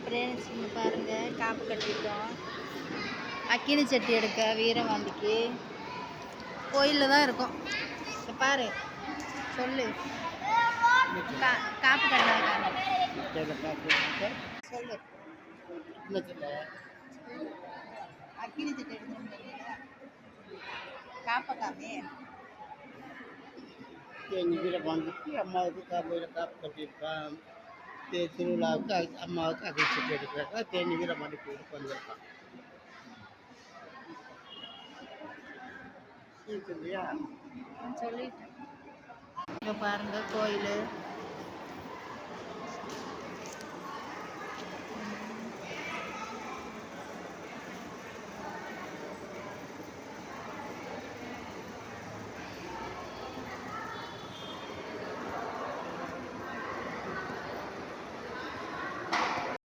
Friends இங்கே பாருங்கள், காப்பு கட்டிட்டோம். அக்கினி சட்டி எடுக்க வீரவாண்டிக்கு கோயிலில் தான் இருக்கோம். இப்போ பாரு சொல்லு, காப்பு கட்டினாங்க சொல்லு. அக்கினி சட்டி எடுத்து காப்பை காமி எங்கள் வீரபாண்டிக்கு அம்மாவுக்கு காப்பையில் காப்பு கட்டியிருக்கான். திருவிழாவுக்கு அம்மாவுக்கு அக்கினி சட்டி எடுக்கிறாங்க. தேனி வீரபாண்டி கோயிலுக்கு வந்திருக்கான். இல்லையா சொல்லிட்டேன். இங்கே பாருங்கள் கோயில்.